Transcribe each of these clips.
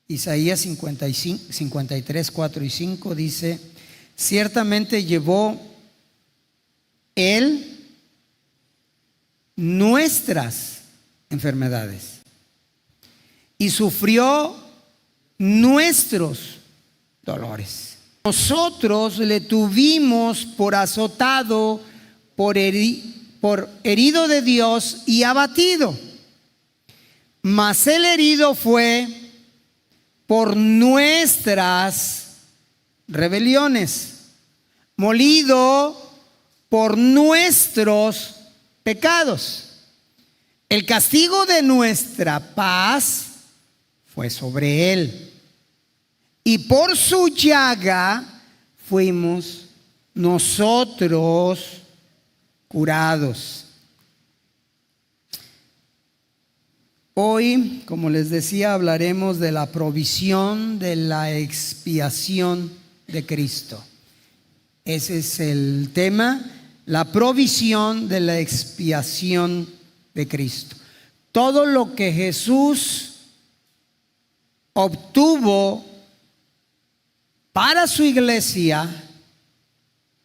Isaías 55, 53, 4 y 5 dice: ciertamente llevó Él nuestras enfermedades y sufrió nuestros dolores. Nosotros le tuvimos por azotado, por herido de Dios y abatido. Mas el herido fue por nuestras rebeliones, molido por nuestros pecados. El castigo de nuestra paz fue sobre él, y por su llaga fuimos nosotros curados. Hoy, como les decía, hablaremos de la provisión de la expiación de Cristo. Ese es el tema, la provisión de la expiación de Cristo. Todo lo que Jesús obtuvo para su iglesia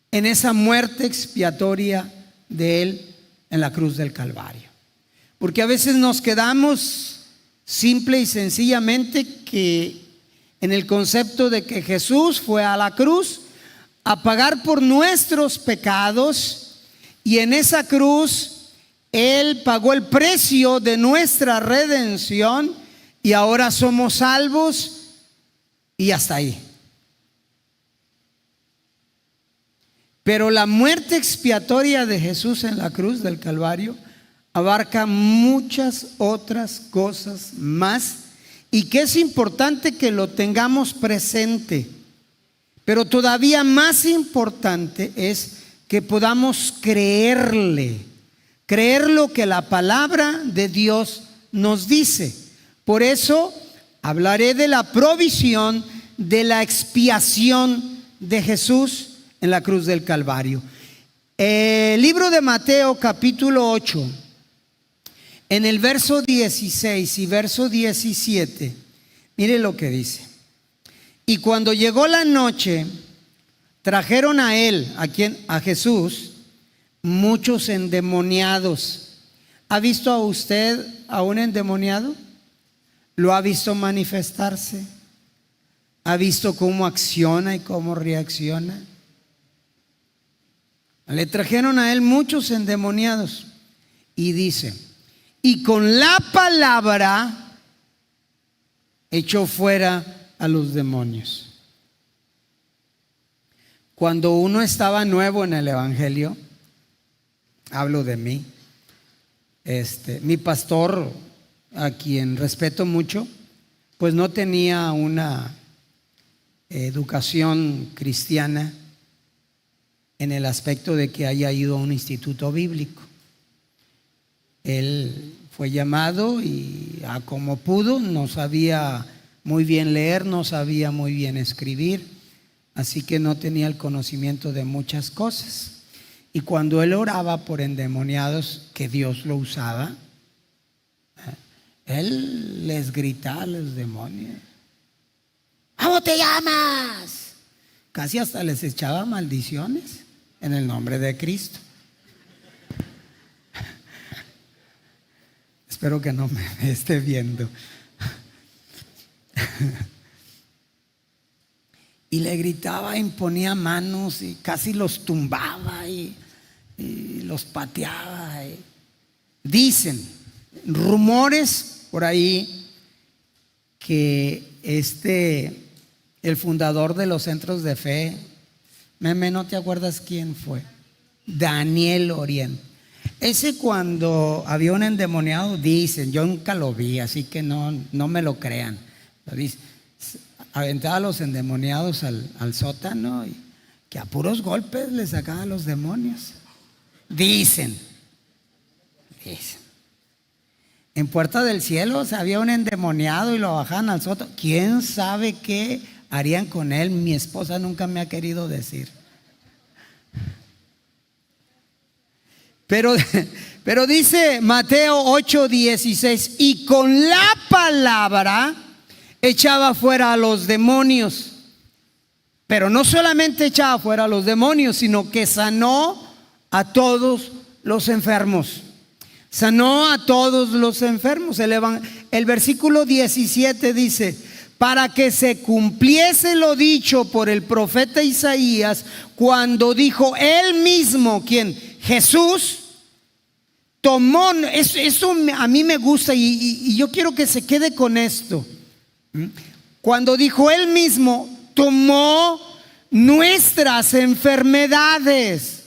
en esa muerte expiatoria de Él en la cruz del Calvario. Porque a veces nos quedamos simple y sencillamente que en el concepto de que Jesús fue a la cruz a pagar por nuestros pecados, y en esa cruz Él pagó el precio de nuestra redención y ahora somos salvos y hasta ahí. Pero la muerte expiatoria de Jesús en la cruz del Calvario abarca muchas otras cosas más, y que es importante que lo tengamos presente. Pero todavía más importante es que podamos creer lo que la palabra de Dios nos dice. Por eso hablaré de la provisión de la expiación de Jesús en la cruz del Calvario. El libro de Mateo capítulo 8, en el verso 16 y verso 17, mire lo que dice. Y cuando llegó la noche, trajeron a él, a Jesús, muchos endemoniados. ¿Ha visto a usted a un endemoniado? ¿Lo ha visto manifestarse? ¿Ha visto cómo acciona y cómo reacciona? Le trajeron a él muchos endemoniados, y dice: y con la palabra echó fuera a los demonios. Cuando uno estaba nuevo en el evangelio, hablo de mí, mi pastor, a quien respeto mucho, pues no tenía una educación cristiana en el aspecto de que haya ido a un instituto bíblico. Él fue llamado y a como pudo, no sabía muy bien leer, no sabía muy bien escribir, así que no tenía el conocimiento de muchas cosas. Y cuando él oraba por endemoniados, que Dios lo usaba, él les gritaba a los demonios: ¿cómo te llamas? Casi hasta les echaba maldiciones en el nombre de Cristo. Espero que no me esté viendo. Y le gritaba, imponía manos y casi los tumbaba y los pateaba. Dicen rumores por ahí que el fundador de los centros de fe, Meme, ¿no te acuerdas quién fue? Daniel Oriente. Ese, cuando había un endemoniado, dicen, yo nunca lo vi, así que no me lo crean, lo dice, aventaba a los endemoniados al sótano y que a puros golpes le sacaba a los demonios. Dicen. En Puerta del Cielo había un endemoniado y lo bajaban al sótano. ¿Quién sabe qué harían con él? Mi esposa nunca me ha querido decir. Pero dice Mateo 8:16, y con la palabra echaba fuera a los demonios. Pero no solamente echaba fuera a los demonios, sino que sanó a todos los enfermos. Sanó a todos los enfermos. El versículo 17 dice: para que se cumpliese lo dicho por el profeta Isaías, cuando dijo él mismo, ¿quién? Jesús tomó, eso a mí me gusta y yo quiero que se quede con esto. Cuando dijo él mismo, tomó nuestras enfermedades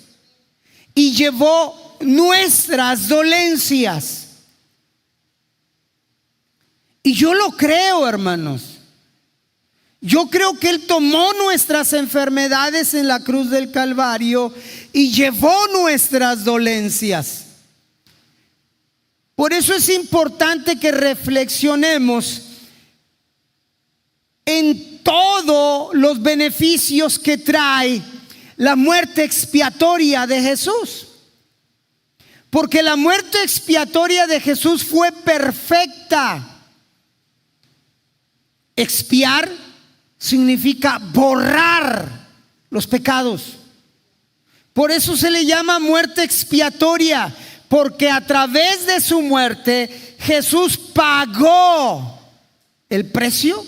y llevó nuestras dolencias. Y yo lo creo, hermanos. Yo creo que Él tomó nuestras enfermedades en la cruz del Calvario y llevó nuestras dolencias. Por eso es importante que reflexionemos en todos los beneficios que trae la muerte expiatoria de Jesús. Porque la muerte expiatoria de Jesús fue perfecta. Expiar significa borrar los pecados. Por eso se le llama muerte expiatoria, porque a través de su muerte Jesús pagó el precio,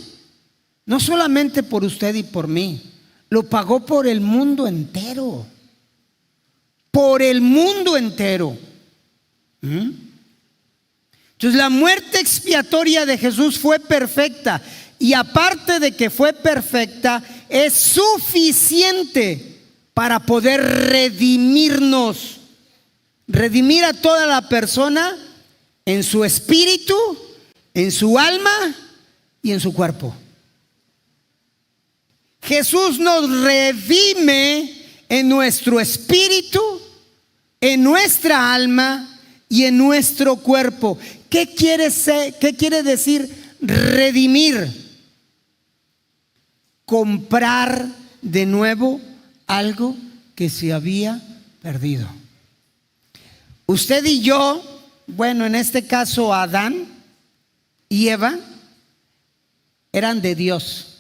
no solamente por usted y por mí, lo pagó por el mundo entero. Por el mundo entero. Entonces la muerte expiatoria de Jesús fue perfecta. Y aparte de que fue perfecta, es suficiente para poder redimirnos. Redimir a toda la persona en su espíritu, en su alma y en su cuerpo. Jesús nos redime en nuestro espíritu, en nuestra alma y en nuestro cuerpo. ¿Qué quiere decir redimir? Comprar de nuevo algo que se había perdido. Usted y yo, bueno, en este caso Adán y Eva, eran de Dios.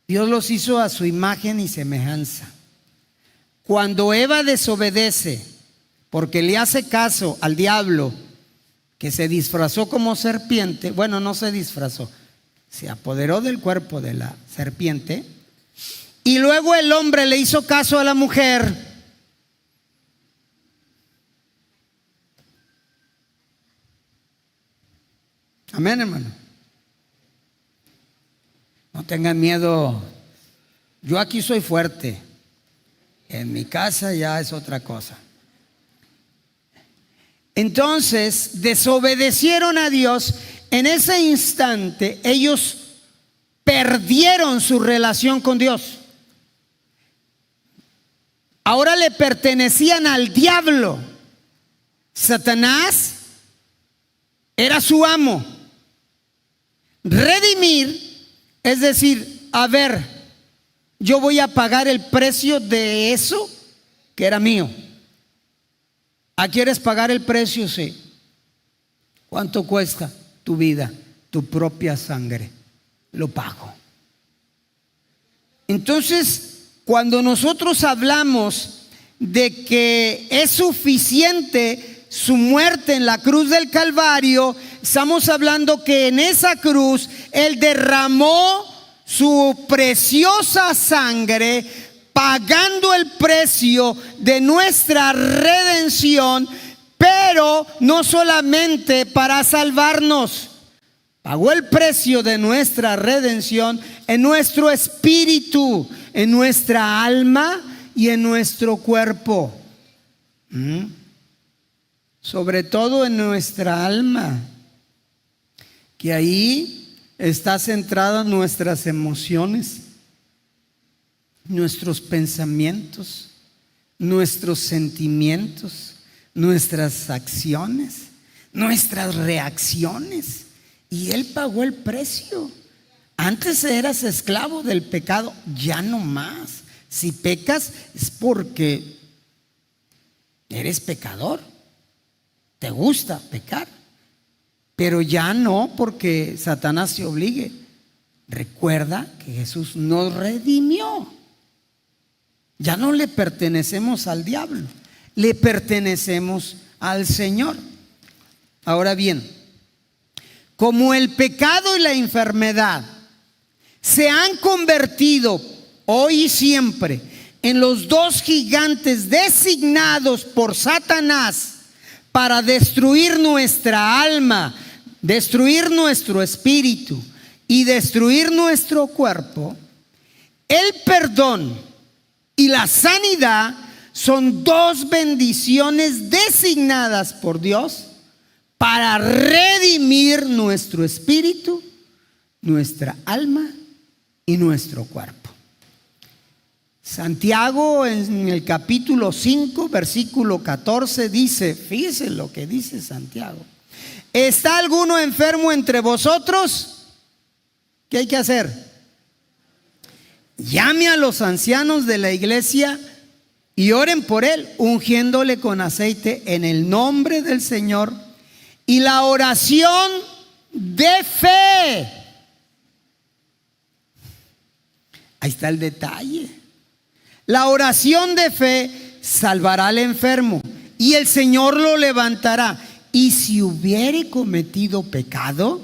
Dios los hizo a su imagen y semejanza. Cuando Eva desobedece, porque le hace caso al diablo, que se disfrazó como serpiente, bueno, no se disfrazó, se apoderó del cuerpo de la serpiente, y luego el hombre le hizo caso a la mujer. Amén, hermano. No tengan miedo. Yo aquí soy fuerte. En mi casa ya es otra cosa. Entonces, desobedecieron a Dios. En ese instante, ellos perdieron su relación con Dios. Ahora le pertenecían al diablo. Satanás era su amo. Redimir es decir, a ver, yo voy a pagar el precio de eso que era mío. ¿Ah, quieres pagar el precio? Sí. ¿Cuánto cuesta tu vida, tu propia sangre? Lo pago. Entonces, cuando nosotros hablamos de que es suficiente su muerte en la cruz del Calvario, estamos hablando que en esa cruz Él derramó su preciosa sangre, pagando el precio de nuestra redención, pero no solamente para salvarnos. Pagó el precio de nuestra redención en nuestro espíritu, en nuestra alma y en nuestro cuerpo. Sobre todo en nuestra alma, que ahí está centrada nuestras emociones, nuestros pensamientos, nuestros sentimientos, nuestras acciones, nuestras reacciones. Y Él pagó el precio. Antes eras esclavo del pecado, ya no más. Si pecas es porque eres pecador. ¿Te gusta pecar? pero ya no porque Satanás se obligue. Recuerda que Jesús nos redimió. Ya no le pertenecemos al diablo, le pertenecemos al Señor. Ahora bien, como el pecado y la enfermedad se han convertido hoy y siempre en los dos gigantes designados por Satanás para destruir nuestra alma, destruir nuestro espíritu y destruir nuestro cuerpo, el perdón y la sanidad son dos bendiciones designadas por Dios para redimir nuestro espíritu, nuestra alma y nuestro cuerpo. Santiago en el capítulo 5, versículo 14 dice, fíjese lo que dice Santiago: ¿está alguno enfermo entre vosotros? ¿Qué hay que hacer? Llame a los ancianos de la iglesia y oren por él, ungiéndole con aceite en el nombre del Señor. Y la oración de fe, ahí está el detalle. La oración de fe salvará al enfermo y el Señor lo levantará. Y si hubiere cometido pecado,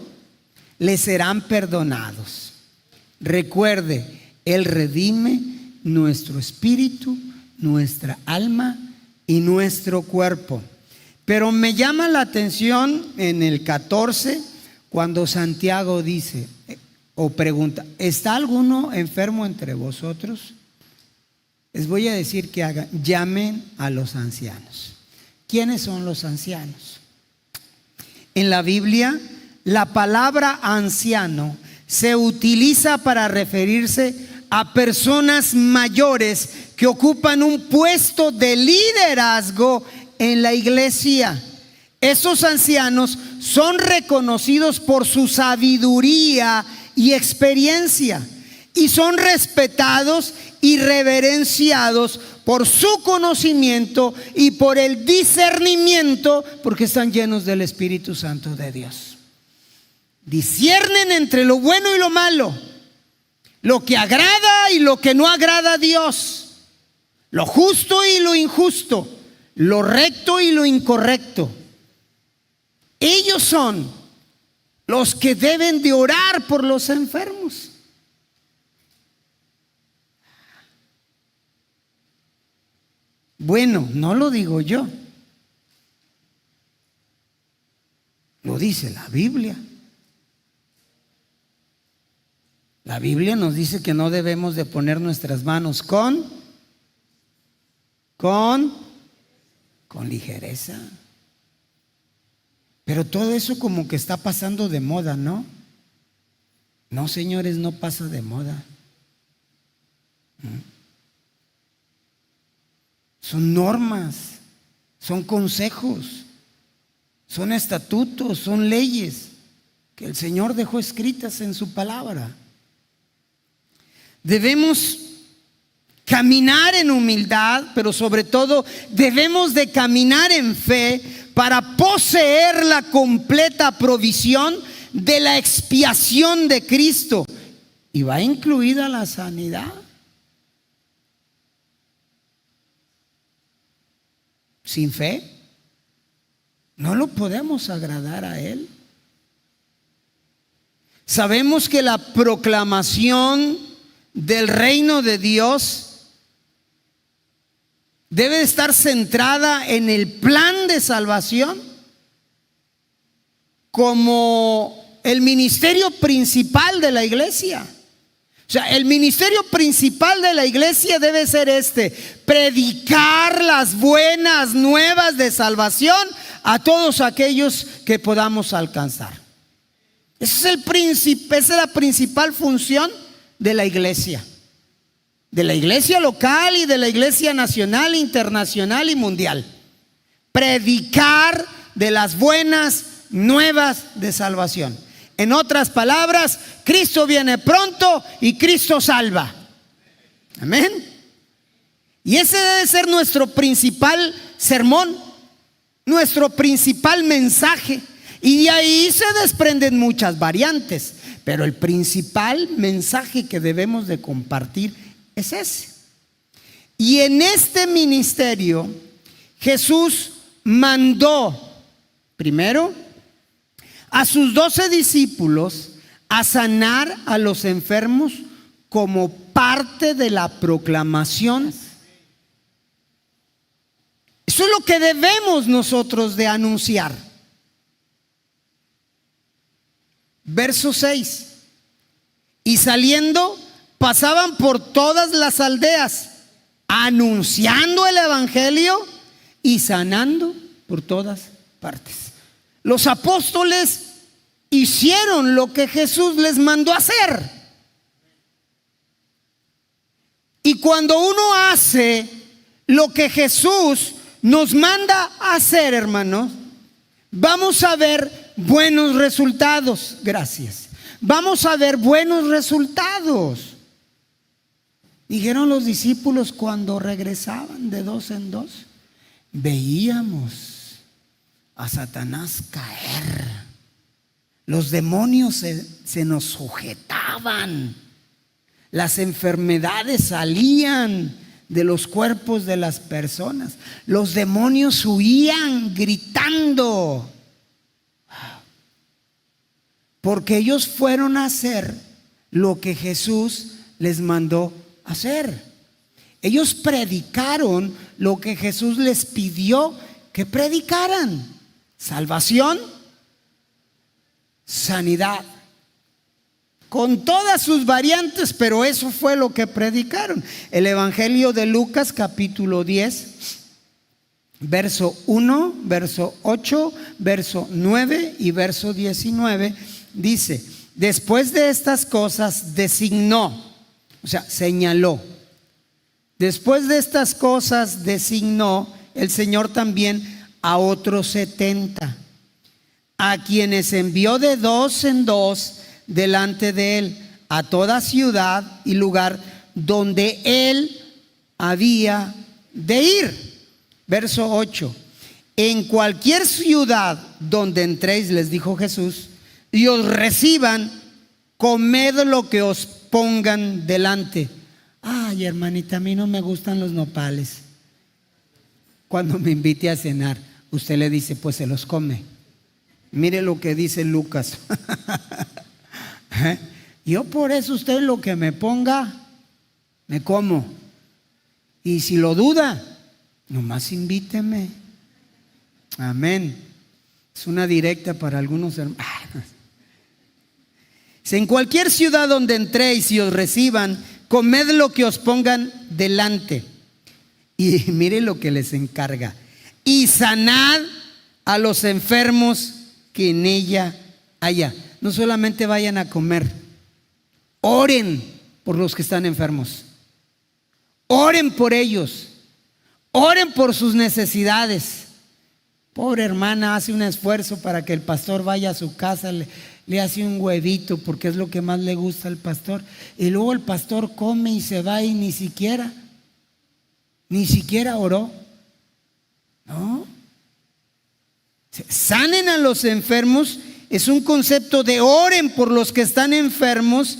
le serán perdonados. Recuerde, Él redime nuestro espíritu, nuestra alma y nuestro cuerpo. Pero me llama la atención en el 14 cuando Santiago dice o pregunta: ¿está alguno enfermo entre vosotros? Les voy a decir que llamen a los ancianos. ¿Quiénes son los ancianos? En la Biblia, la palabra anciano se utiliza para referirse a personas mayores que ocupan un puesto de liderazgo en la iglesia. Esos ancianos son reconocidos por su sabiduría y experiencia y son respetados y reverenciados por su conocimiento y por el discernimiento, porque están llenos del Espíritu Santo de Dios. Disciernen entre lo bueno y lo malo, lo que agrada y lo que no agrada a Dios, lo justo y lo injusto, lo recto y lo incorrecto. Ellos son los que deben de orar por los enfermos. Bueno, no lo digo yo, lo dice la Biblia. La Biblia nos dice que no debemos de poner nuestras manos con ligereza. Pero todo eso como que está pasando de moda, ¿no? No, señores, no pasa de moda. Son normas, son consejos, son estatutos, son leyes que el Señor dejó escritas en su palabra. Debemos caminar en humildad, pero sobre todo debemos de caminar en fe para poseer la completa provisión de la expiación de Cristo. Y va incluida la sanidad. Sin fe no lo podemos agradar a Él. Sabemos que la proclamación del reino de Dios debe estar centrada en el plan de salvación como el ministerio principal de la iglesia. O sea, el ministerio principal de la iglesia debe ser predicar las buenas nuevas de salvación a todos aquellos que podamos alcanzar. Esa es la principal función de la iglesia local y de la iglesia nacional, internacional y mundial. Predicar de las buenas nuevas de salvación. En otras palabras, Cristo viene pronto y Cristo salva. Amén. Y ese debe ser nuestro principal sermón, nuestro principal mensaje. Y de ahí se desprenden muchas variantes, pero el principal mensaje que debemos de compartir es ese. Y en este ministerio Jesús mandó primero a sus 12 discípulos a sanar a los enfermos como parte de la proclamación. Eso es lo que debemos nosotros de anunciar. Verso 6. Y saliendo pasaban por todas las aldeas, anunciando el evangelio y sanando por todas partes. Los apóstoles hicieron lo que Jesús les mandó hacer. Y cuando uno hace lo que Jesús nos manda a hacer, hermanos, vamos a ver buenos resultados. Gracias. Vamos a ver buenos resultados. Dijeron los discípulos cuando regresaban de 2 en 2, veíamos a Satanás caer. Los demonios se nos sujetaban. Las enfermedades salían de los cuerpos de las personas. Los demonios huían gritando. Porque ellos fueron a hacer lo que Jesús les mandó hacer. Ellos predicaron lo que Jesús les pidió que predicaran: salvación, sanidad, con todas sus variantes, pero eso fue lo que predicaron. El Evangelio de Lucas capítulo 10, verso 1, verso 8, verso 9 y verso 19 dice: después de estas cosas designó, o sea, señaló. Después de estas cosas designó el Señor también a otros 70, a quienes envió de 2 en 2 delante de él, a toda ciudad y lugar donde él había de ir. Verso 8: en cualquier ciudad donde entréis, les dijo Jesús, y os reciban, comed lo que os pongan delante. Ay, hermanita, a mí no me gustan los nopales. Cuando me invite a cenar, usted le dice, pues se los come. Mire lo que dice Lucas. Yo por eso usted lo que me ponga, me como. Y si lo duda, nomás invíteme. Amén. Es una directa para algunos hermanos. En cualquier ciudad donde entréis y os reciban, comed lo que os pongan delante. Y mire lo que les encarga: y sanad a los enfermos que en ella haya. No solamente vayan a comer, oren por los que están enfermos. Oren por ellos. Oren por sus necesidades. Pobre hermana, hace un esfuerzo para que el pastor vaya a su casa, le hace un huevito porque es lo que más le gusta al pastor. Y luego el pastor come y se va y ni siquiera oró. ¿No? Sanen a los enfermos es un concepto de oren por los que están enfermos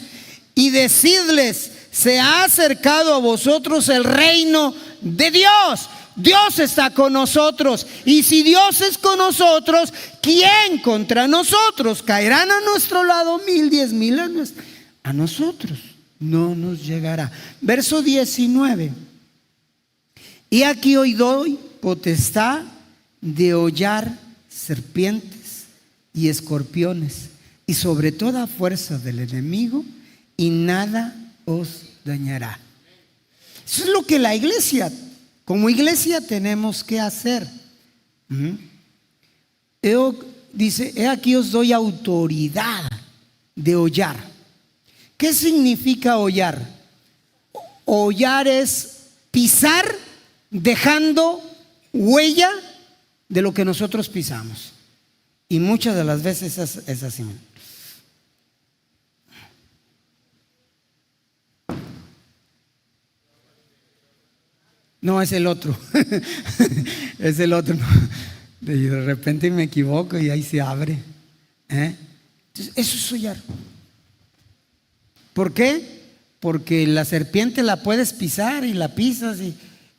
y decidles: se ha acercado a vosotros el reino de Dios. Dios está con nosotros, y si Dios es con nosotros, ¿quién contra nosotros? Caerán a nuestro lado 1000, 10,000 a nosotros no nos llegará. Verso 19: y aquí hoy doy potestad de hollar serpientes y escorpiones y sobre toda fuerza del enemigo, y nada os dañará. Eso es lo que la iglesia, como iglesia, tenemos que hacer. Dice: he aquí os doy autoridad de hollar. ¿Qué significa hollar? Hollar es pisar dejando huella de lo que nosotros pisamos. Y muchas de las veces es así. No, es el otro. Es el otro. De repente me equivoco y ahí se abre. Entonces, eso es sollar. ¿Por qué? Porque la serpiente la puedes pisar y la pisas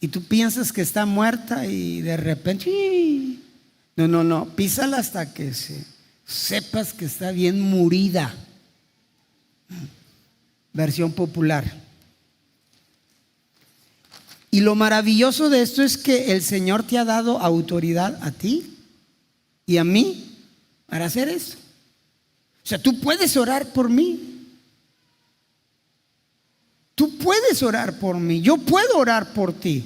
y tú piensas que está muerta y de repente, ¡sí! No, písala hasta que sepas que está bien murida. Versión popular. Y lo maravilloso de esto es que el Señor te ha dado autoridad a ti y a mí para hacer eso. O sea, tú puedes orar por mí. Tú puedes orar por mí. Yo puedo orar por ti.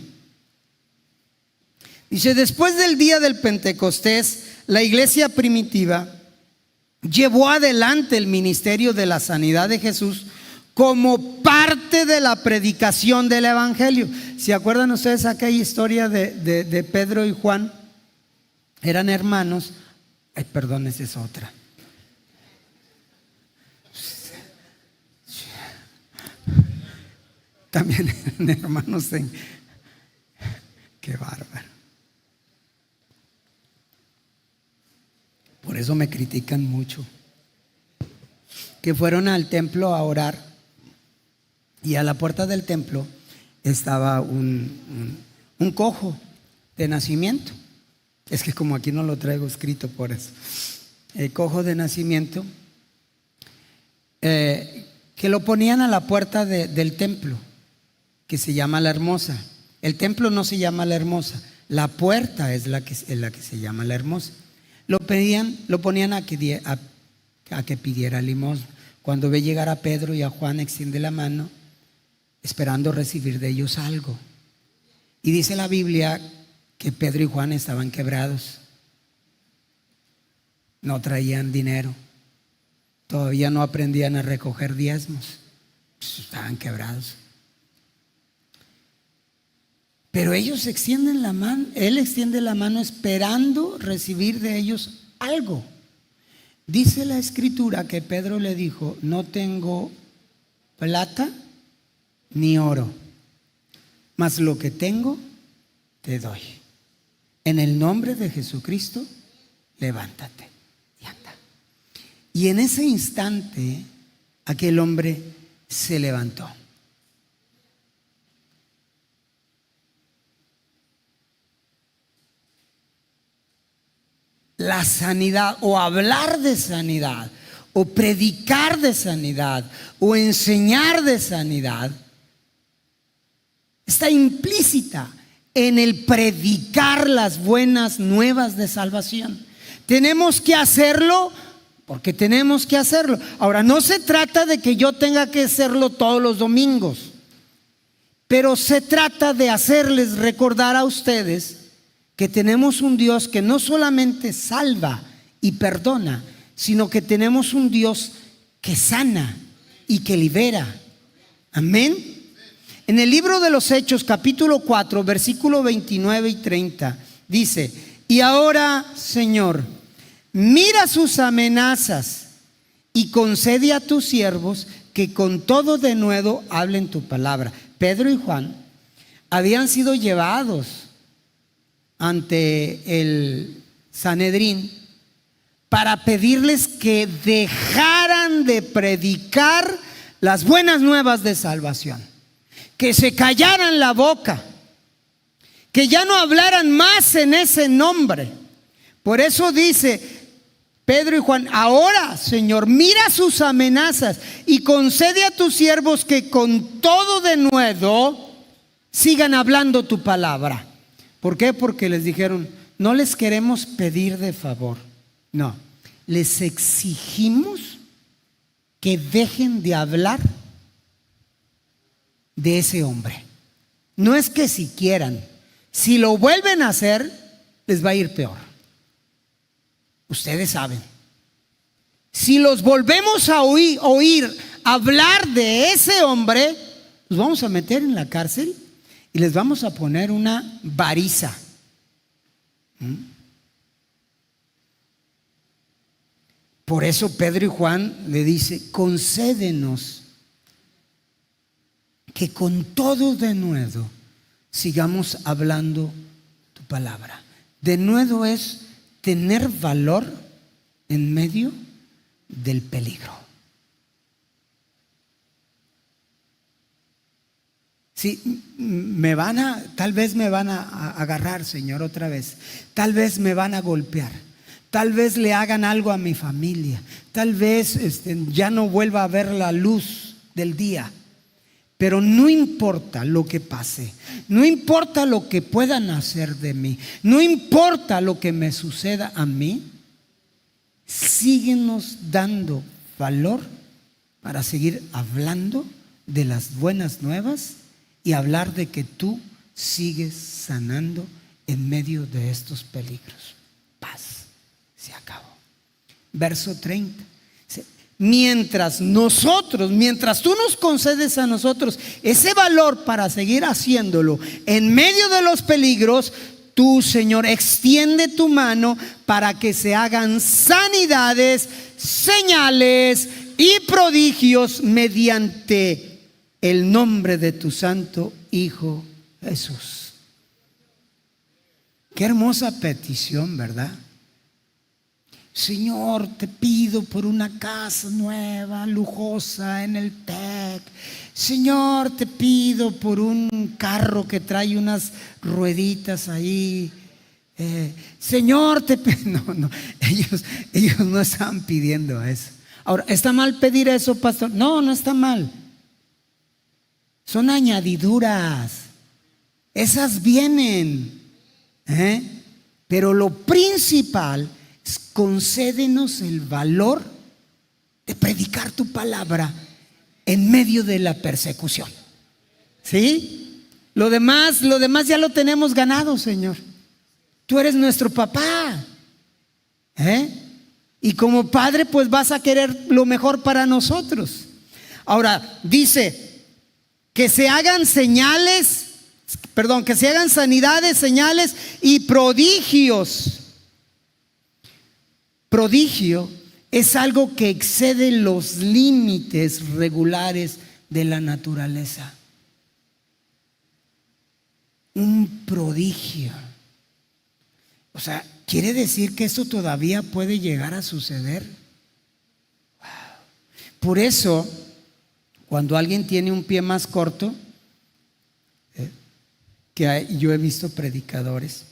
Dice, después del día del Pentecostés, la iglesia primitiva llevó adelante el ministerio de la sanidad de Jesús como parte de la predicación del evangelio. ¿Se acuerdan ustedes aquella historia de Pedro y Juan? Eran hermanos. Ay, perdón, esa es otra. También eran hermanos qué bárbaro. Por eso me critican mucho. Que fueron al templo a orar y a la puerta del templo estaba un cojo de nacimiento. Es que como aquí no lo traigo escrito, por eso. El cojo de nacimiento, que lo ponían a la puerta del templo, que se llama La Hermosa. El templo no se llama La Hermosa, la puerta es la que se llama La Hermosa. Lo ponían a que pidiera limosna. Cuando ve llegar a Pedro y a Juan, extiende la mano, esperando recibir de ellos algo. Y dice la Biblia que Pedro y Juan estaban quebrados. No traían dinero. Todavía no aprendían a recoger diezmos. Estaban quebrados. Pero ellos extienden la mano, él extiende la mano esperando recibir de ellos algo. Dice la escritura que Pedro le dijo, no tengo plata ni oro, mas lo que tengo te doy. En el nombre de Jesucristo, levántate y anda. Y en ese instante, aquel hombre se levantó. La sanidad, o hablar de sanidad, o predicar de sanidad, o enseñar de sanidad, está implícita en el predicar las buenas nuevas de salvación. Tenemos que hacerlo porque tenemos que hacerlo. Ahora, no se trata de que yo tenga que hacerlo todos los domingos, pero se trata de hacerles recordar a ustedes que tenemos un Dios que no solamente salva y perdona, sino que tenemos un Dios que sana y que libera. Amén. En el libro de los Hechos, capítulo 4, versículo 29 y 30, dice, y ahora, Señor, mira sus amenazas y concede a tus siervos que con todo denuedo hablen tu palabra. Pedro y Juan habían sido llevados ante el Sanedrín para pedirles que dejaran de predicar las buenas nuevas de salvación, que se callaran la boca, que ya no hablaran más en ese nombre. Por eso dice Pedro y Juan, ahora, Señor, mira sus amenazas y concede a tus siervos que con todo denuedo sigan hablando tu palabra. ¿Por qué? Porque les dijeron, no les queremos pedir de favor, no, les exigimos que dejen de hablar de ese hombre. No es que si quieran, si lo vuelven a hacer, les va a ir peor. Ustedes saben. Si los volvemos a oír hablar de ese hombre, los vamos a meter en la cárcel y les vamos a poner una bariza. Por eso Pedro y Juan le dice, concédenos que con todo denuedo sigamos hablando tu palabra. Denuedo es tener valor en medio del peligro. Sí, tal vez me van a agarrar, Señor, otra vez. Tal vez me van a golpear. Tal vez le hagan algo a mi familia. Tal vez ya no vuelva a ver la luz del día. Pero no importa lo que pase, no importa lo que puedan hacer de mí, no importa lo que me suceda a mí, síguenos dando valor para seguir hablando de las buenas nuevas y hablar de que tú sigues sanando en medio de estos peligros. Paz, se acabó. Verso 30. Mientras tú nos concedes a nosotros ese valor para seguir haciéndolo en medio de los peligros, tú, Señor, extiende tu mano para que se hagan sanidades, señales y prodigios mediante el nombre de tu santo Hijo Jesús. Qué hermosa petición, ¿verdad? Señor, te pido por una casa nueva, lujosa en el TEC. Señor, te pido por un carro que trae unas rueditas ahí. Señor, te pido. No, ellos no estaban pidiendo eso. Ahora, ¿está mal pedir eso, pastor? No, no está mal. Son añadiduras. Esas vienen. Pero lo principal, concédenos el valor de predicar tu palabra en medio de la persecución. ¿Sí? Lo demás ya lo tenemos ganado, Señor. Tú eres nuestro papá. Y como padre, pues vas a querer lo mejor para nosotros. Ahora, dice que se hagan que se hagan sanidades, señales y prodigios. Prodigio es algo que excede los límites regulares de la naturaleza. Un prodigio. O sea, ¿quiere decir que eso todavía puede llegar a suceder? Wow. Por eso, cuando alguien tiene un pie más corto, yo he visto predicadores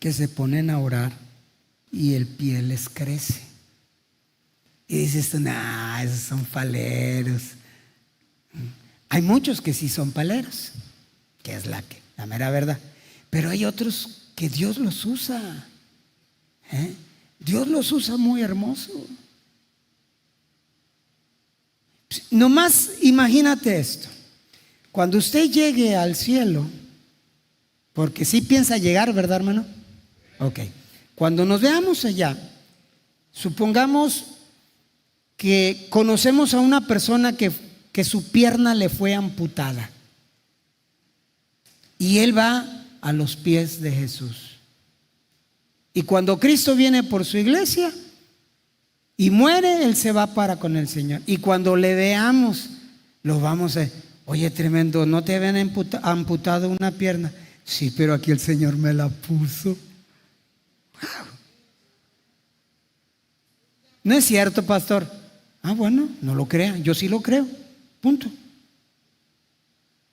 que se ponen a orar y el pie les crece. Y dices tú, nah, esos son paleros. Hay muchos que sí son paleros, que es la mera verdad. Pero hay otros que Dios los usa. Dios los usa muy hermoso. Nomás imagínate esto. Cuando usted llegue al cielo, porque sí piensa llegar, ¿verdad, hermano? Ok. Cuando nos veamos allá, supongamos que conocemos a una persona que su pierna le fue amputada y él va a los pies de Jesús. Y cuando Cristo viene por su iglesia y muere, él se va para con el Señor. Y cuando le veamos, lo vamos a... Oye, tremendo, ¿no te habían amputado una pierna? Sí, pero aquí el Señor me la puso. Wow. ¿No es cierto, pastor? Bueno, no lo crea, yo sí lo creo, punto.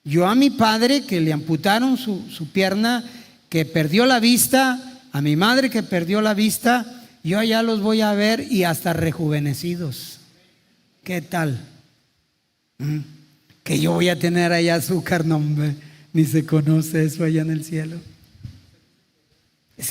Yo a mi padre que le amputaron su pierna, que perdió la vista, a mi madre que perdió la vista, yo allá los voy a ver y hasta rejuvenecidos. ¿Qué tal? Que yo voy a tener allá azúcar, no, hombre, ni se conoce eso allá en el cielo.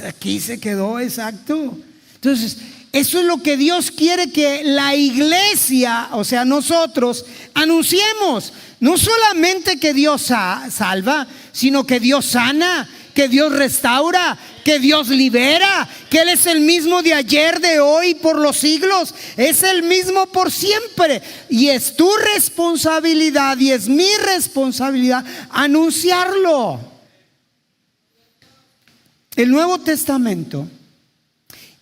Aquí se quedó, exacto. Entonces, eso es lo que Dios quiere que la iglesia, o sea, nosotros, anunciemos. No solamente que Dios salva, sino que Dios sana, que Dios restaura, que Dios libera, que Él es el mismo de ayer, de hoy, por los siglos. Es el mismo por siempre. Y es tu responsabilidad y es mi responsabilidad anunciarlo. El Nuevo Testamento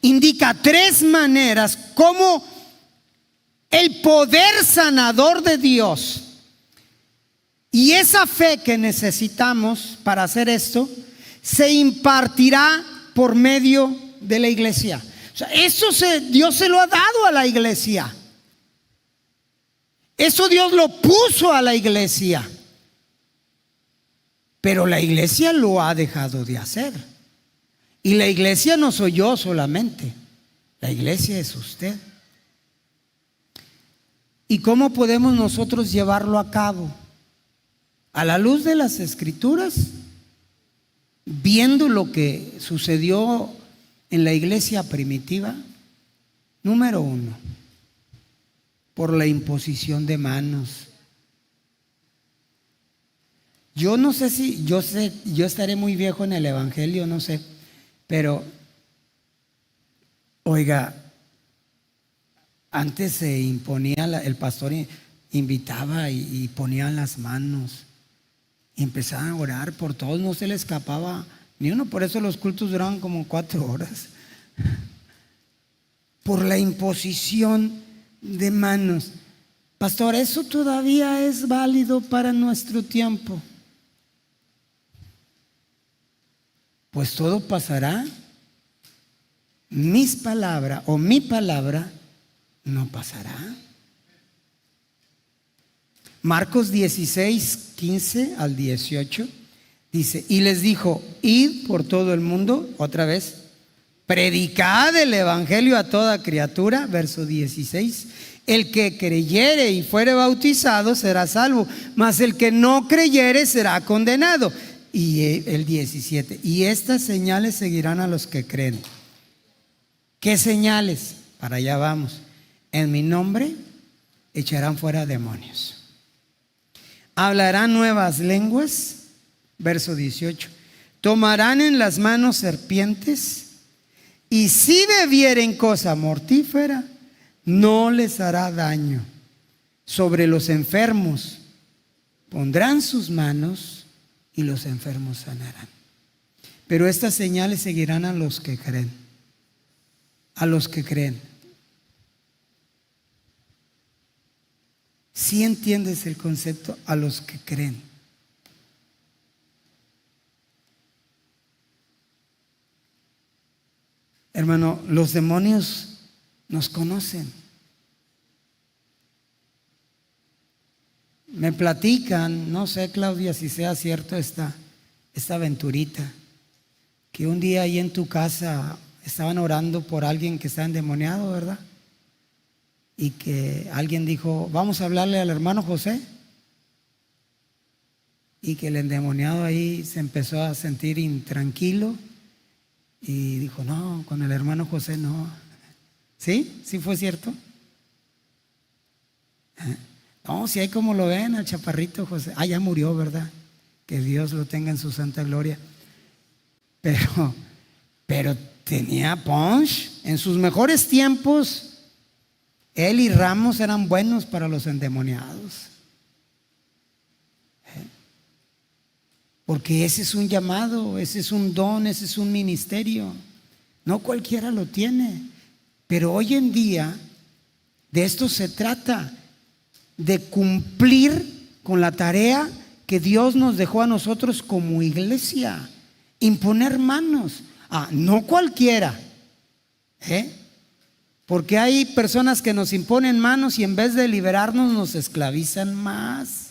indica 3 maneras como el poder sanador de Dios y esa fe que necesitamos para hacer esto se impartirá por medio de la iglesia. O sea, Dios se lo ha dado a la iglesia. Eso Dios lo puso a la iglesia. Pero la iglesia lo ha dejado de hacer. Y la iglesia no soy yo solamente. La iglesia es usted. ¿Y cómo podemos nosotros llevarlo a cabo? A la luz de las Escrituras, viendo lo que sucedió en la iglesia primitiva. Número 1, por la imposición de manos. Yo no sé si, yo estaré muy viejo en el evangelio, no sé, pero oiga, antes se imponía, el pastor invitaba y ponían las manos y empezaban a orar por todos, no se le escapaba ni uno. Por eso los cultos duraban como 4 horas, por la imposición de manos. Pastor, ¿eso todavía es válido para nuestro tiempo? Pues todo pasará. Mis palabras o mi palabra no pasará. Marcos 16, 15 al 18 dice: y les dijo: id por todo el mundo, otra vez, predicad el evangelio a toda criatura. Verso 16: el que creyere y fuere bautizado será salvo, mas el que no creyere será condenado. Y el 17: y estas señales seguirán a los que creen. ¿Qué señales? Para allá vamos. En mi nombre echarán fuera demonios, hablarán nuevas lenguas. Verso 18: tomarán en las manos serpientes, y si bebieren cosa mortífera, no les hará daño. Sobre los enfermos pondrán sus manos, y los enfermos sanarán. Pero estas señales seguirán a los que creen. A los que creen. ¿Sí entiendes el concepto? A los que creen. Hermano, los demonios nos conocen. Me platican, no sé, Claudia, si sea cierto esta aventurita, que un día ahí en tu casa estaban orando por alguien que está endemoniado, ¿verdad? Y que alguien dijo: vamos a hablarle al hermano José. Y que el endemoniado ahí se empezó a sentir intranquilo y dijo: no, con el hermano José no. ¿Sí? ¿Sí fue cierto? No, si hay como lo ven al chaparrito José. Ya murió, ¿verdad? Que Dios lo tenga en su santa gloria. Pero tenía punch. En sus mejores tiempos, él y Ramos eran buenos para los endemoniados. Porque ese es un llamado, ese es un don, ese es un ministerio. No cualquiera lo tiene. Pero hoy en día de esto se trata, de cumplir con la tarea que Dios nos dejó a nosotros como iglesia. Imponer manos. No cualquiera. Porque hay personas que nos imponen manos y en vez de liberarnos nos esclavizan más.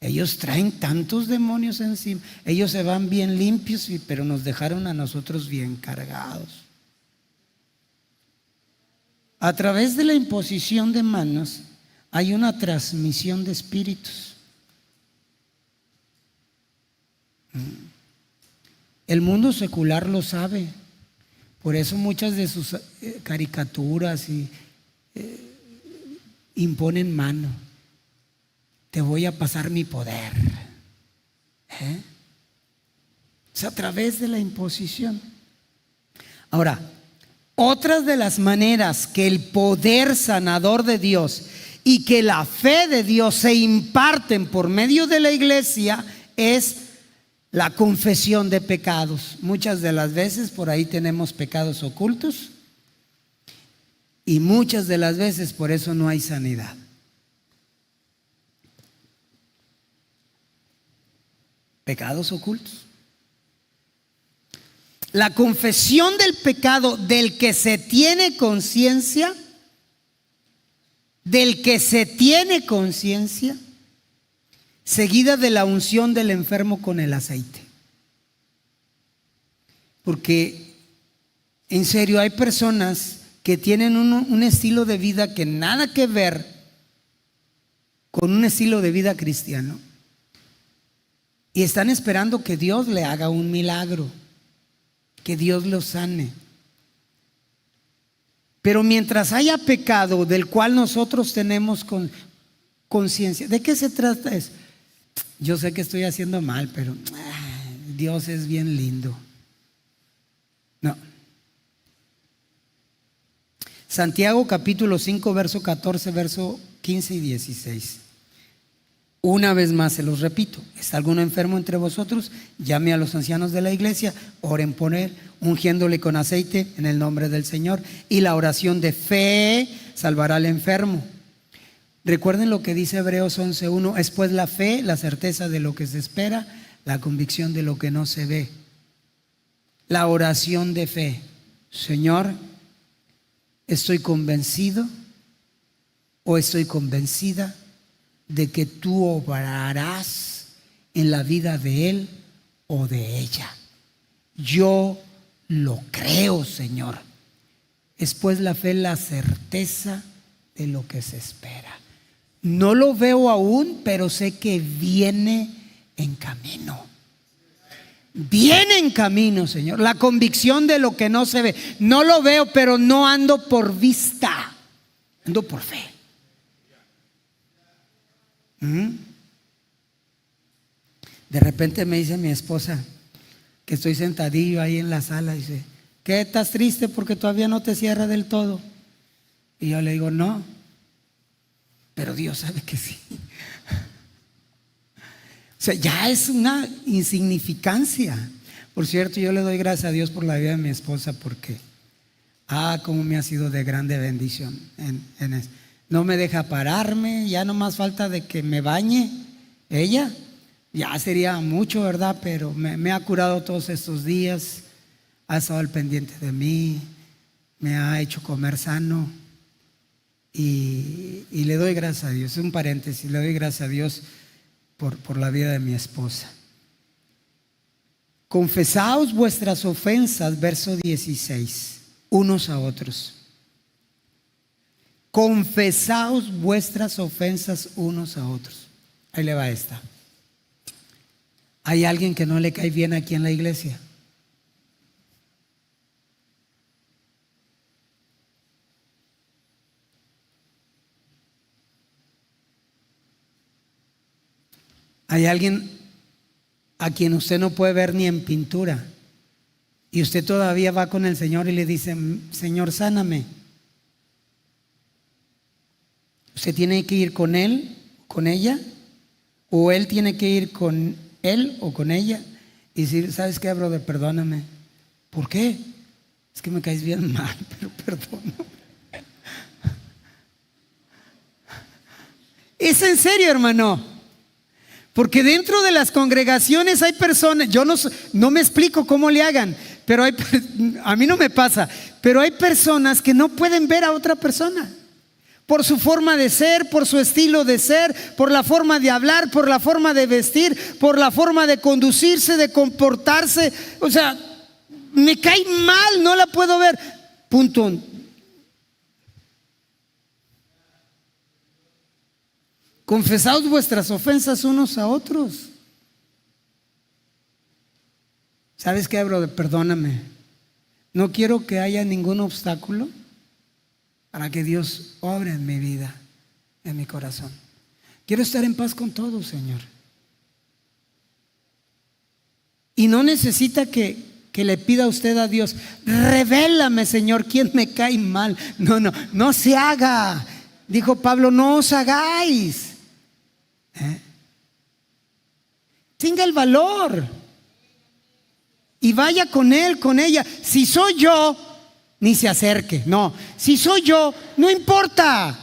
Ellos traen tantos demonios encima. Ellos se van bien limpios, pero nos dejaron a nosotros bien cargados. A través de la imposición de manos hay una transmisión de espíritus. El mundo secular lo sabe. Por eso muchas de sus caricaturas imponen mano. Te voy a pasar mi poder. Es a través de la imposición. Ahora, otras de las maneras que el poder sanador de Dios y que la fe de Dios se imparten por medio de la iglesia es la confesión de pecados. Muchas de las veces por ahí tenemos pecados ocultos y muchas de las veces por eso no hay sanidad. Pecados ocultos. La confesión del pecado del que se tiene conciencia, seguida de la unción del enfermo con el aceite. Porque en serio hay personas que tienen un estilo de vida que nada que ver con un estilo de vida cristiano, y están esperando que Dios le haga un milagro, que Dios los sane. Pero mientras haya pecado del cual nosotros tenemos conciencia, ¿de qué se trata eso? Yo sé que estoy haciendo mal, pero Dios es bien lindo. No. Santiago capítulo 5, verso 14, verso 15 y 16. Una vez más se los repito: ¿está alguno enfermo entre vosotros? Llame a los ancianos de la iglesia, oren por él, ungiéndole con aceite en el nombre del Señor, y la oración de fe salvará al enfermo. Recuerden lo que dice Hebreos 11:1: es pues la fe, la certeza de lo que se espera, la convicción de lo que no se ve. La oración de fe: Señor, estoy convencido o estoy convencida de que tú obrarás en la vida de él o de ella. Yo lo creo, Señor. Es pues la fe, la certeza de lo que se espera. No lo veo aún, pero sé que viene en camino. Viene en camino, Señor. La convicción de lo que no se ve. No lo veo, pero no ando por vista, ando por fe. De repente me dice mi esposa, que estoy sentadillo ahí en la sala, dice: ¿qué, estás triste porque todavía no te cierra del todo? Y yo le digo: no, pero Dios sabe que sí. O sea, ya es una insignificancia. Por cierto, yo le doy gracias a Dios por la vida de mi esposa, porque cómo me ha sido de grande bendición en eso. No me deja pararme, ya no más falta de que me bañe ella. Ya sería mucho, ¿verdad? Pero me ha curado todos estos días, ha estado al pendiente de mí, me ha hecho comer sano, y le doy gracias a Dios. Es un paréntesis, le doy gracias a Dios por la vida de mi esposa. Confesaos vuestras ofensas, verso 16, unos a otros. Confesaos vuestras ofensas unos a otros. Ahí le va esta. ¿Hay alguien que no le cae bien aquí en la iglesia? ¿Hay alguien a quien usted no puede ver ni en pintura, y usted todavía va con el Señor y le dice: Señor, sáname? ¿Usted tiene que ir con él, con ella? ¿O él tiene que ir con él o con ella y decir: ¿sabes qué, brother? Perdóname. ¿Por qué? Es que me caes bien mal, pero perdóname. Es en serio, hermano. Porque dentro de las congregaciones hay personas, yo no me explico cómo le hagan, pero a mí no me pasa, pero hay personas que no pueden ver a otra persona por su forma de ser, por su estilo de ser, por la forma de hablar, por la forma de vestir, por la forma de conducirse, de comportarse. O sea, me cae mal, no la puedo ver. Punto. Confesaos vuestras ofensas unos a otros. ¿Sabes qué, brother? Perdóname. No quiero que haya ningún obstáculo para que Dios obre en mi vida, en mi corazón. Quiero estar en paz con todos, Señor. Y no necesita que le pida a usted a Dios: revélame, Señor, quién me cae mal. No se haga. Dijo Pablo: no os hagáis. Tenga el valor y vaya con él, con ella. Si soy yo, ni se acerque. No, si soy yo, no importa.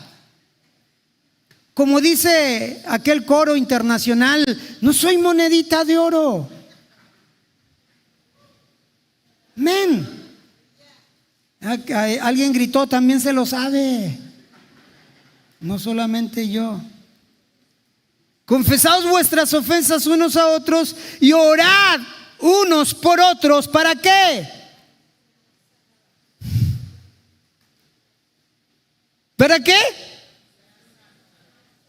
Como dice aquel coro internacional: no soy monedita de oro. Alguien gritó, también se lo sabe. No solamente yo. Confesaos vuestras ofensas unos a otros y orad unos por otros. ¿Para qué? ¿Para qué?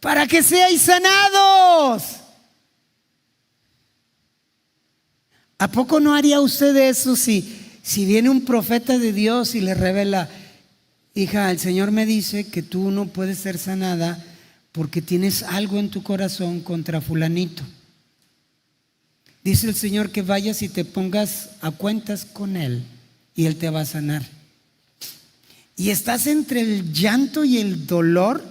Para que seáis sanados. ¿A poco no haría usted eso si viene un profeta de Dios y le revela: hija, el Señor me dice que tú no puedes ser sanada porque tienes algo en tu corazón contra fulanito? Dice el Señor que vayas y te pongas a cuentas con él y él te va a sanar. Y estás entre el llanto y el dolor,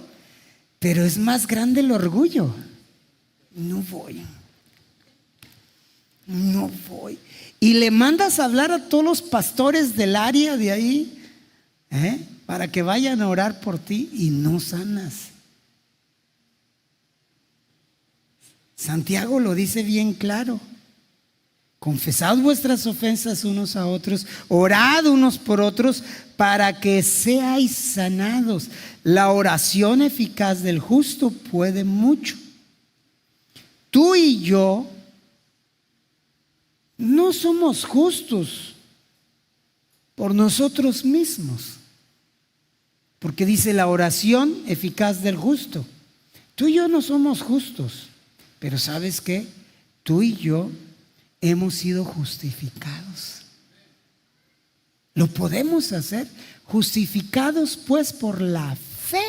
pero es más grande el orgullo. No voy. Y le mandas a hablar a todos los pastores del área de ahí, para que vayan a orar por ti y no sanas. Santiago lo dice bien claro: confesad vuestras ofensas unos a otros, orad unos por otros para que seáis sanados. La oración eficaz del justo puede mucho. Tú y yo no somos justos por nosotros mismos, porque dice la oración eficaz del justo. Tú y yo no somos justos, pero ¿sabes qué? Tú y yo hemos sido justificados. Lo podemos hacer, justificados pues por la fe.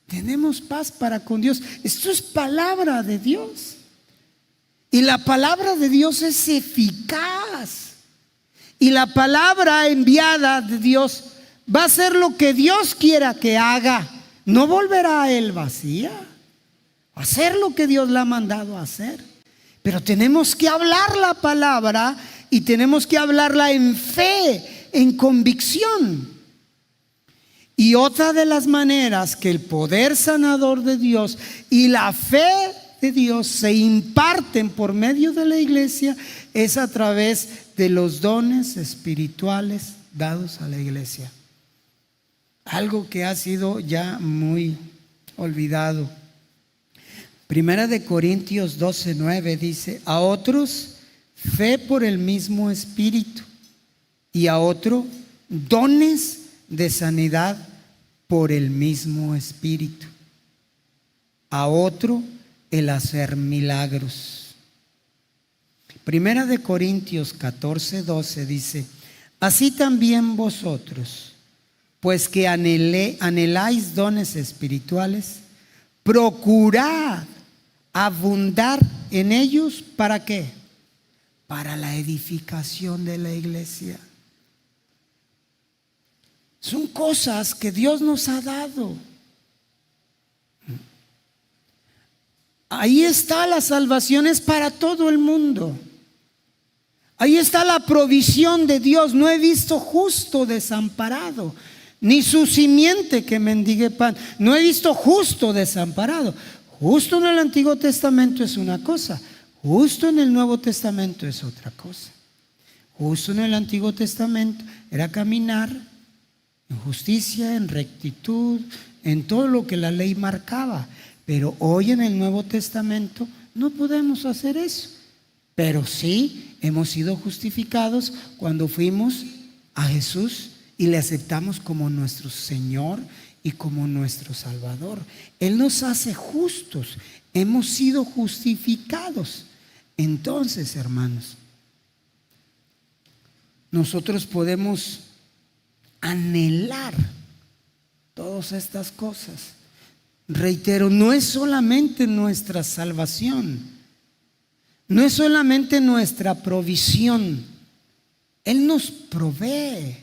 Tenemos paz para con Dios. Esto es palabra de Dios. Y la palabra de Dios es eficaz. Y la palabra enviada de Dios va a hacer lo que Dios quiera que haga. No volverá a él vacía. Va a hacer lo que Dios la ha mandado a hacer. Pero tenemos que hablar la palabra y tenemos que hablarla en fe, en convicción. Y otra de las maneras que el poder sanador de Dios y la fe de Dios se imparten por medio de la iglesia es a través de los dones espirituales dados a la iglesia. Algo que ha sido ya muy olvidado. Primera de Corintios 12:9 dice: a otros fe por el mismo Espíritu, y a otro dones de sanidad por el mismo Espíritu, a otro el hacer milagros. Primera de Corintios 14:12 dice: así también vosotros, pues que anheláis dones espirituales, procurad abundar en ellos. ¿Para qué? Para la edificación de la iglesia. Son cosas que Dios nos ha dado. Ahí está la salvación, es para todo el mundo. Ahí está la provisión de Dios. No he visto justo desamparado, ni su simiente que mendigue pan. No he visto justo desamparado. Justo en el Antiguo Testamento es una cosa, justo en el Nuevo Testamento es otra cosa. Justo en el Antiguo Testamento era caminar en justicia, en rectitud, en todo lo que la ley marcaba. Pero hoy en el Nuevo Testamento no podemos hacer eso. Pero sí hemos sido justificados cuando fuimos a Jesús y le aceptamos como nuestro Señor y como nuestro Salvador. Él nos hace justos. Hemos sido justificados. Entonces, hermanos, nosotros podemos anhelar todas estas cosas. Reitero, no es solamente nuestra salvación, no es solamente nuestra provisión. Él nos provee.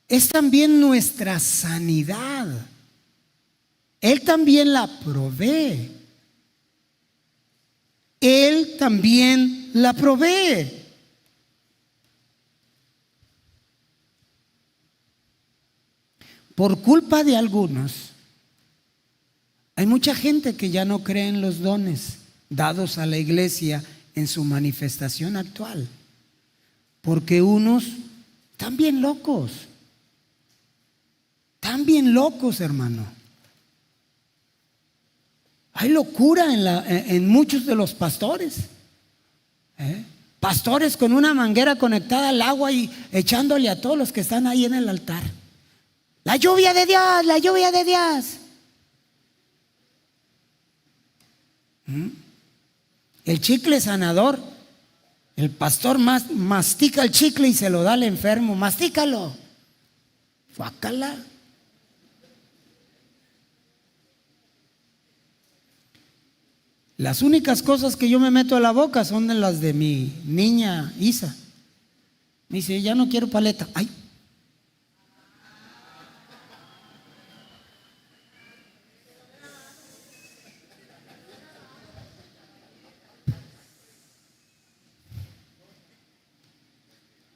Es también nuestra sanidad. Él también la provee. Él también la provee. Por culpa de algunos, hay mucha gente que ya no cree en los dones dados a la iglesia en su manifestación actual. Porque unos Están bien locos. Están bien locos, hermano. Hay locura en muchos de los pastores. Pastores con una manguera conectada al agua y echándole a todos los que están ahí en el altar. La lluvia de Dios, la lluvia de Dios. El chicle sanador. El pastor mastica el chicle y se lo da al enfermo. Mastícalo. Guácala. Las únicas cosas que yo me meto a la boca son de las de mi niña Isa. Me dice, ya no quiero paleta. Ay.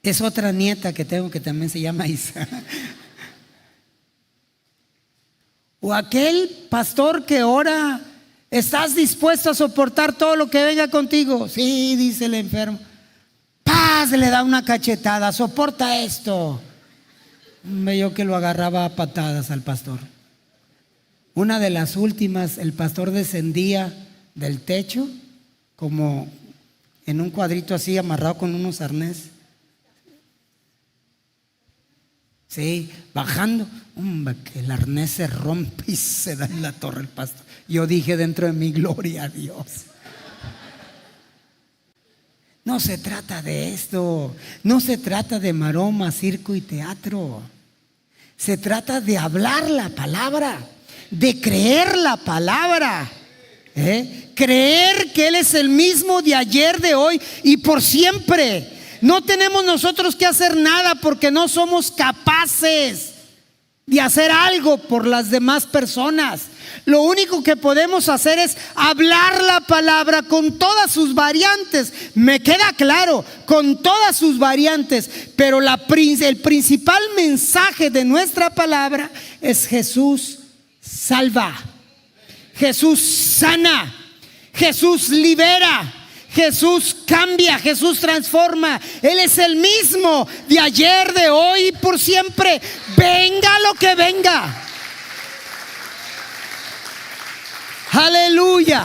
Es otra nieta que tengo que también se llama Isa. O aquel pastor que ora, ¿estás dispuesto a soportar todo lo que venga contigo? Sí, dice el enfermo. Paz, le da una cachetada, soporta esto. Yo que lo agarraba a patadas al pastor. Una de las últimas, el pastor descendía del techo como en un cuadrito así amarrado con unos arnés. Sí, bajando, que el arnés se rompe y se da en la torre el pastor. Yo dije dentro de mi gloria a Dios. No se trata de esto, no se trata de maroma, circo y teatro. Se trata de hablar la palabra, de creer la palabra. Creer que Él es el mismo de ayer, de hoy y por siempre. No tenemos nosotros que hacer nada porque no somos capaces de hacer algo por las demás personas. Lo único que podemos hacer es hablar la palabra con todas sus variantes. Me queda claro, con todas sus variantes. Pero el principal mensaje de nuestra palabra es: Jesús salva, Jesús sana, Jesús libera, Jesús cambia, Jesús transforma. Él es el mismo de ayer, de hoy y por siempre. Venga lo que venga. Aleluya.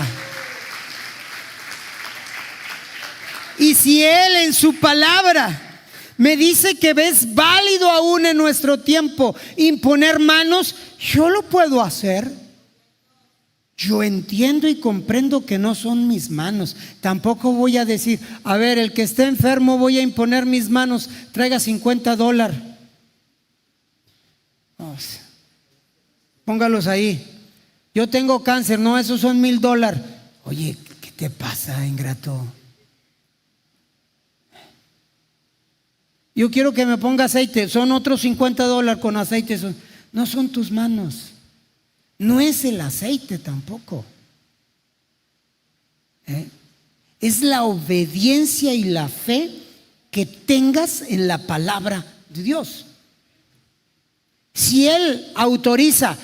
Y si Él en su palabra me dice que es válido aún en nuestro tiempo imponer manos, yo lo puedo hacer. Yo entiendo y comprendo que no son mis manos. Tampoco voy a decir, a ver, el que esté enfermo voy a imponer mis manos, traiga $50. Póngalos ahí. Yo tengo cáncer, no, esos son $1,000. Oye, ¿qué te pasa, ingrato? Yo quiero que me ponga aceite, son otros $50 con aceite. No son tus manos. No es el aceite tampoco. Es la obediencia y la fe que tengas en la palabra de Dios. Si Él autoriza,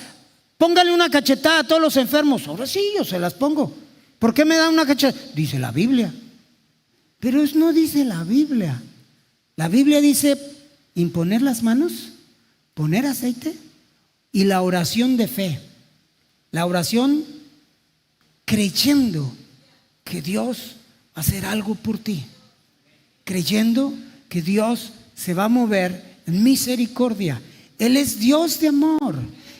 póngale una cachetada a todos los enfermos. Ahora sí, yo se las pongo. ¿Por qué me da una cachetada? Dice la Biblia. Pero no dice la Biblia. La Biblia dice imponer las manos, poner aceite y la oración de fe. La oración creyendo que Dios va a hacer algo por ti, creyendo que Dios se va a mover en misericordia. Él es Dios de amor,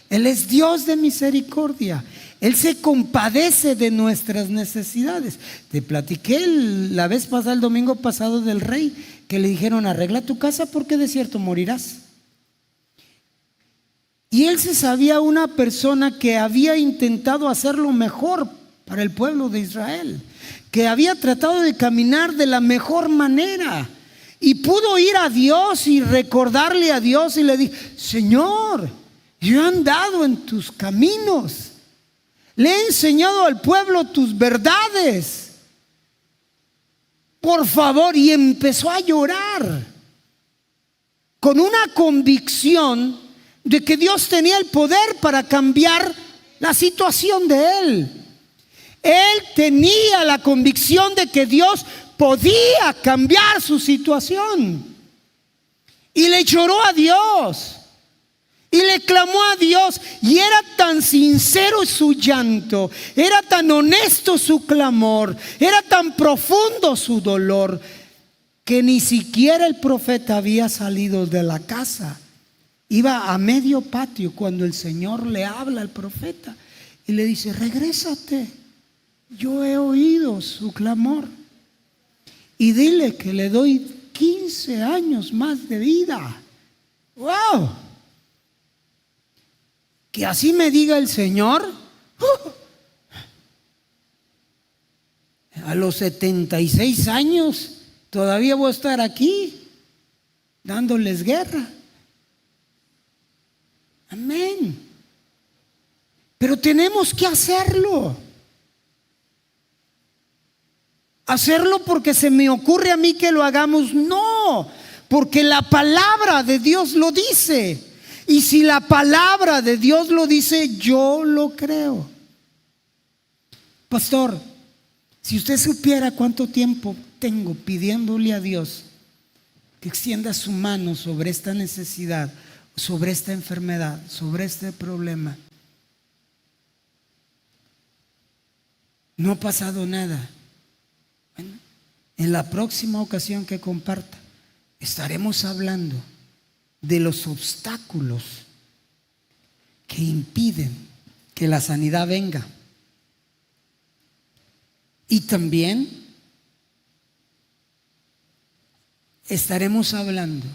Él es Dios de misericordia. Él se compadece de nuestras necesidades. Te platiqué la vez pasada, el domingo pasado, del rey que le dijeron: arregla tu casa porque de cierto morirás. Y él se sabía una persona que había intentado hacer lo mejor para el pueblo de Israel, que había tratado de caminar de la mejor manera, y pudo ir a Dios y recordarle a Dios y le dijo: Señor, yo he andado en tus caminos, le he enseñado al pueblo tus verdades, por favor. Y empezó a llorar con una convicción de que Dios tenía el poder para cambiar la situación de él. Él tenía la convicción de que Dios podía cambiar su situación. Y le lloró a Dios. Y le clamó a Dios. Y era tan sincero su llanto. Era tan honesto su clamor. Era tan profundo su dolor. Que ni siquiera el profeta había salido de la casa. Iba a medio patio cuando el Señor le habla al profeta. Y le dice: regrésate. Yo he oído su clamor. Y dile que le doy 15 años más de vida. ¡Wow! Que así me diga el Señor. A los 76 años todavía voy a estar aquí dándoles guerra. Amén. Pero tenemos que hacerlo. Hacerlo porque se me ocurre a mí que lo hagamos. No, porque la palabra de Dios lo dice. Y si la palabra de Dios lo dice, yo lo creo. Pastor, si usted supiera cuánto tiempo tengo pidiéndole a Dios que extienda su mano sobre esta necesidad, sobre esta enfermedad, sobre este problema. No ha pasado nada. Bueno, en la próxima ocasión que comparta, estaremos hablando de los obstáculos que impiden que la sanidad venga. Y también estaremos hablando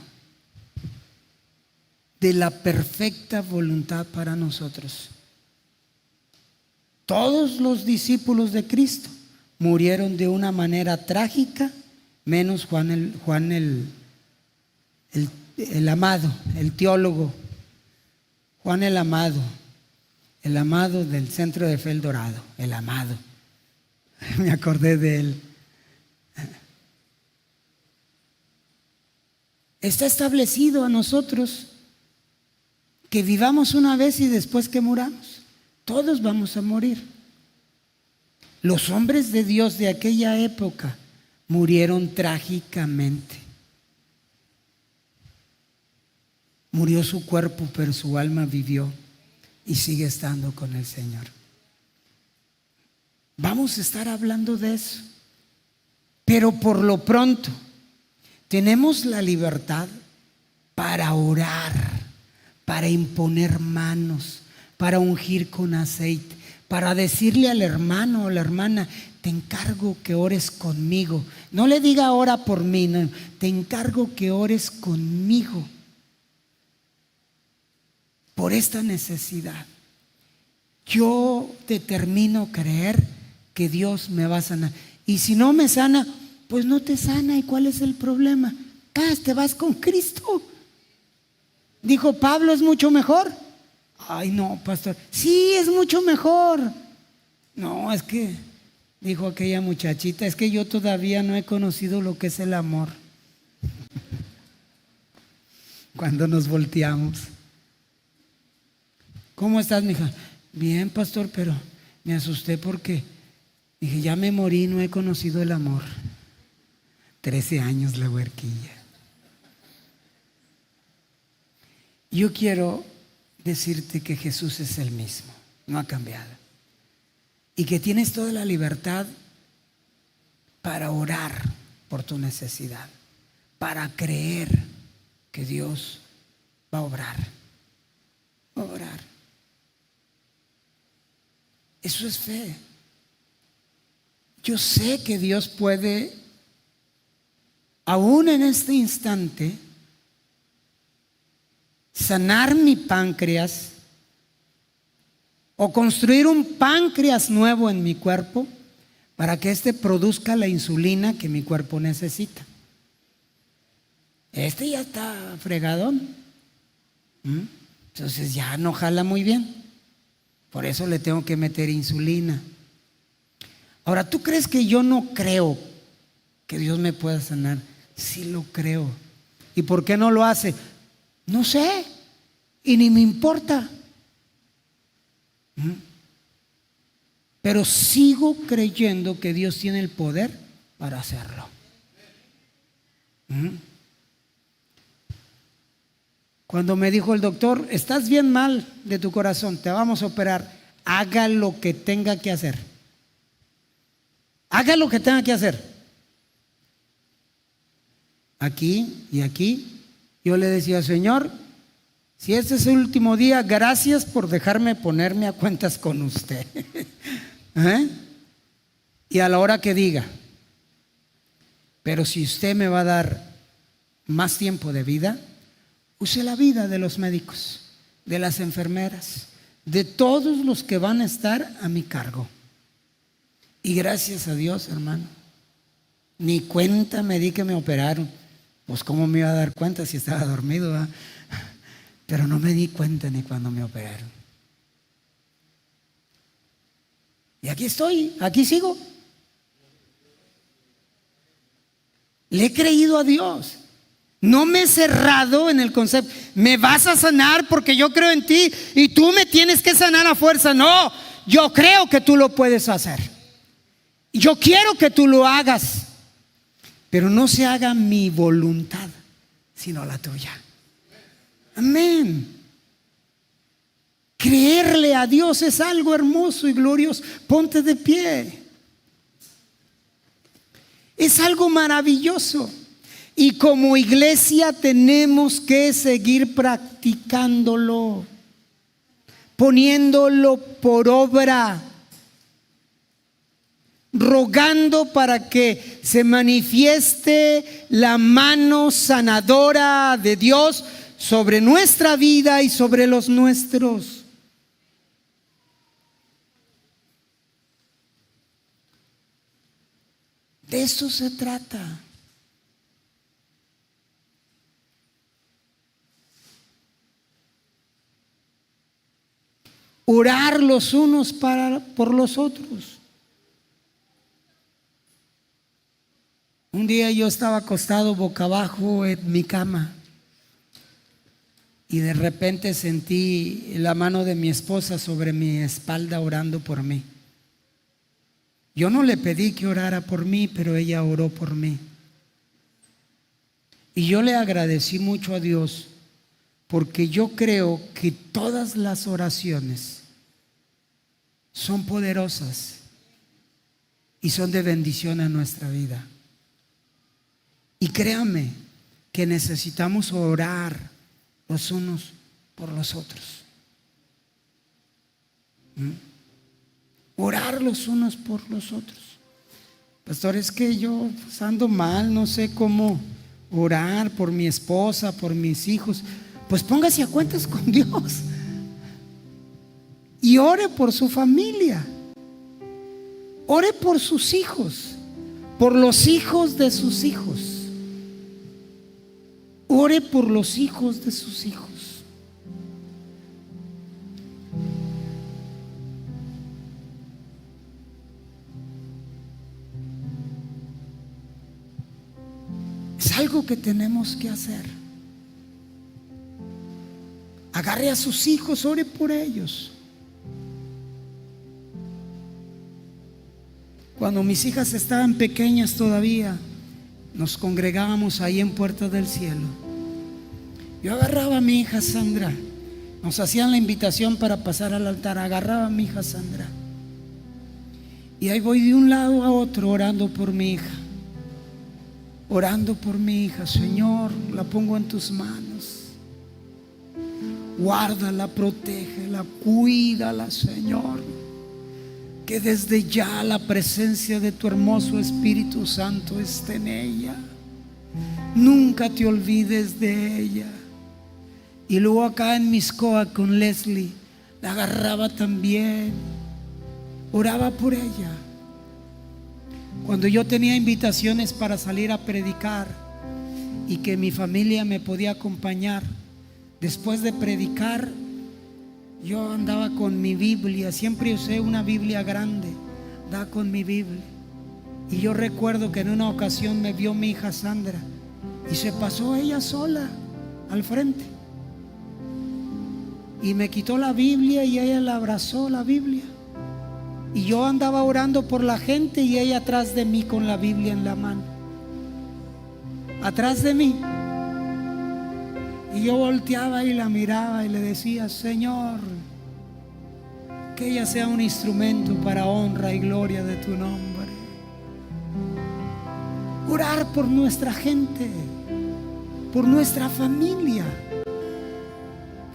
de la perfecta voluntad para nosotros. Todos los discípulos de Cristo murieron de una manera trágica, menos Juan el amado, el teólogo, Juan el amado del Centro de Fe El Dorado, el amado. Me acordé de él. Está establecido a nosotros que vivamos una vez y después que muramos. Todos vamos a morir. Los hombres de Dios de aquella época murieron trágicamente. Murió su cuerpo, pero su alma vivió y sigue estando con el Señor. Vamos a estar hablando de eso. Pero por lo pronto, tenemos la libertad para orar, para imponer manos, para ungir con aceite, para decirle al hermano o la hermana: te encargo que ores conmigo. No le diga ora por mí, no, te encargo que ores conmigo por esta necesidad. Yo determino creer que Dios me va a sanar. Y si no me sana, pues no te sana. ¿Y cuál es el problema? Te vas con Cristo. Dijo Pablo, ¿es mucho mejor? Ay, no, pastor. Sí, es mucho mejor. No, es que, dijo aquella muchachita, es que yo todavía no he conocido lo que es el amor. Cuando nos volteamos. ¿Cómo estás, mija? Bien, pastor, pero me asusté porque dije, ya me morí, no he conocido el amor. 13 años la huerquilla. Yo quiero decirte que Jesús es el mismo, no ha cambiado. Y que tienes toda la libertad para orar por tu necesidad, para creer que Dios va a obrar. Va a obrar. Eso es fe. Yo sé que Dios puede, aún en este instante, sanar mi páncreas o construir un páncreas nuevo en mi cuerpo para que éste produzca la insulina que mi cuerpo necesita. Este ya está fregadón. Entonces ya no jala muy bien. Por eso le tengo que meter insulina. Ahora, ¿tú crees que yo no creo que Dios me pueda sanar? Sí lo creo. ¿Y por qué no lo hace? No sé. Y ni me importa. Pero sigo creyendo que Dios tiene el poder para hacerlo. Cuando me dijo el doctor, estás bien mal de tu corazón, te vamos a operar, haga lo que tenga que hacer. Haga lo que tenga que hacer. Aquí y aquí, yo le decía, Señor, si este es el último día, gracias por dejarme ponerme a cuentas con usted. Y a la hora que diga, pero si usted me va a dar más tiempo de vida, use la vida de los médicos, de las enfermeras, de todos los que van a estar a mi cargo. Y gracias a Dios, hermano, ni cuenta me di que me operaron. Pues cómo me iba a dar cuenta si estaba dormido, ¿verdad? Pero no me di cuenta ni cuando me operaron. Y aquí estoy, aquí sigo. Le he creído a Dios. No me he cerrado en el concepto, me vas a sanar porque yo creo en ti y tú me tienes que sanar a fuerza. No, yo creo que tú lo puedes hacer. Yo quiero que tú lo hagas, pero no se haga mi voluntad, sino la tuya. Amén. Creerle a Dios es algo hermoso y glorioso. Ponte de pie. Es algo maravilloso. Y como iglesia tenemos que seguir practicándolo, poniéndolo por obra, rogando para que se manifieste la mano sanadora de Dios sobre nuestra vida y sobre los nuestros. De eso se trata. Orar los unos por los otros. Un día yo estaba acostado boca abajo en mi cama y de repente sentí la mano de mi esposa sobre mi espalda orando por mí. Yo no le pedí que orara por mí, pero ella oró por mí. Y yo le agradecí mucho a Dios porque yo creo que todas las oraciones son poderosas y son de bendición a nuestra vida. Y créame que necesitamos orar los unos por los otros. Orar los unos por los otros. Pastor, es que yo ando mal, no sé cómo orar por mi esposa, por mis hijos. Pues póngase a cuentas con Dios y ore por su familia. Ore por sus hijos, por los hijos de sus hijos. Ore por los hijos de sus hijos. Es algo que tenemos que hacer. Agarre a sus hijos, ore por ellos. Cuando mis hijas estaban pequeñas todavía, nos congregábamos ahí en Puerta del Cielo. Yo agarraba a mi hija Sandra, nos hacían la invitación para pasar al altar, agarraba a mi hija Sandra y ahí voy de un lado a otro orando por mi hija, orando por mi hija. Señor, la pongo en tus manos, guárdala, protégela, cuídala, Señor, que desde ya la presencia de tu hermoso Espíritu Santo esté en ella, nunca te olvides de ella. Y luego acá en Miscoa con Leslie, la agarraba también, oraba por ella. Cuando yo tenía invitaciones para salir a predicar y que mi familia me podía acompañar, después de predicar yo andaba con mi Biblia, siempre usé una Biblia grande, andaba con mi Biblia. Y yo recuerdo que en una ocasión me vio mi hija Sandra y se pasó ella sola al frente y me quitó la Biblia y ella la abrazó, la Biblia. Y yo andaba orando por la gente y ella atrás de mí con la Biblia en la mano, atrás de mí. Y yo volteaba y la miraba y le decía: Señor, que ella sea un instrumento para honra y gloria de tu nombre. Orar por nuestra gente, por nuestra familia,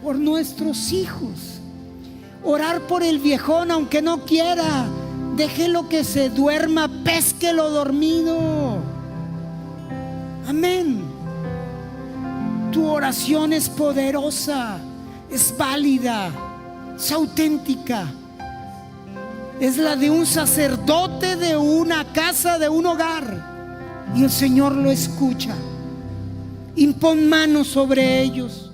por nuestros hijos. Orar por el viejón, aunque no quiera, déjelo que se duerma, pésquelo dormido. Amén. Tu oración es poderosa, es válida, es auténtica. Es la de un sacerdote de una casa, de un hogar, y el Señor lo escucha. Impon manos sobre ellos.